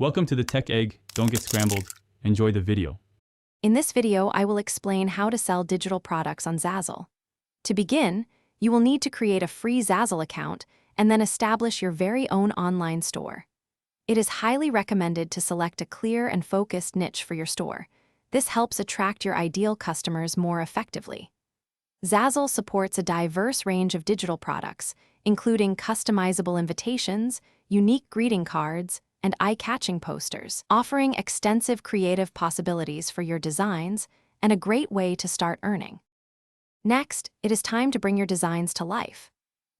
Welcome to the Tech Egg. Don't get scrambled. Enjoy the video. In this video, I will explain how to sell digital products on Zazzle. To begin, you will need to create a free Zazzle account and then establish your very own online store. It is highly recommended to select a clear and focused niche for your store. This helps attract your ideal customers more effectively. Zazzle supports a diverse range of digital products, including customizable invitations, unique greeting cards, and eye-catching posters, offering extensive creative possibilities for your designs and a great way to start earning. Next, it is time to bring your designs to life.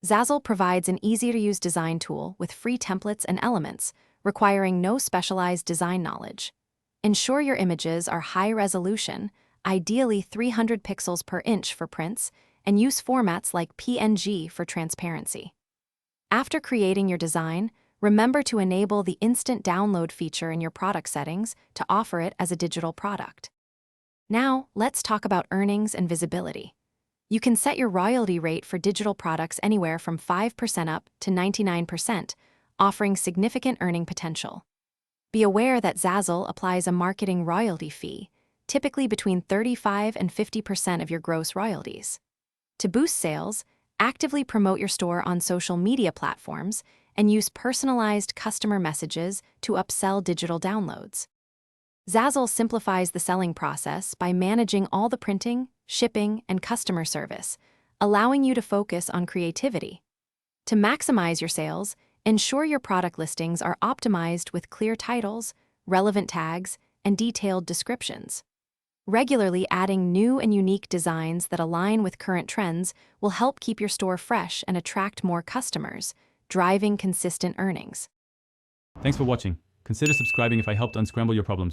Zazzle provides an easy-to-use design tool with free templates and elements, requiring no specialized design knowledge. Ensure your images are high resolution, ideally 300 pixels per inch for prints, and use formats like PNG for transparency. After creating your design, remember to enable the instant download feature in your product settings to offer it as a digital product. Now, let's talk about earnings and visibility. You can set your royalty rate for digital products anywhere from 5% up to 99%, offering significant earning potential. Be aware that Zazzle applies a marketing royalty fee, typically between 35% and 50% of your gross royalties. To boost sales, actively promote your store on social media platforms and use personalized customer messages to upsell digital downloads. Zazzle simplifies the selling process by managing all the printing, shipping, and customer service, allowing you to focus on creativity. To maximize your sales, ensure your product listings are optimized with clear titles, relevant tags, and detailed descriptions. Regularly adding new and unique designs that align with current trends will help keep your store fresh and attract more customers, driving consistent earnings. Thanks for watching. Consider subscribing if I helped unscramble your problems.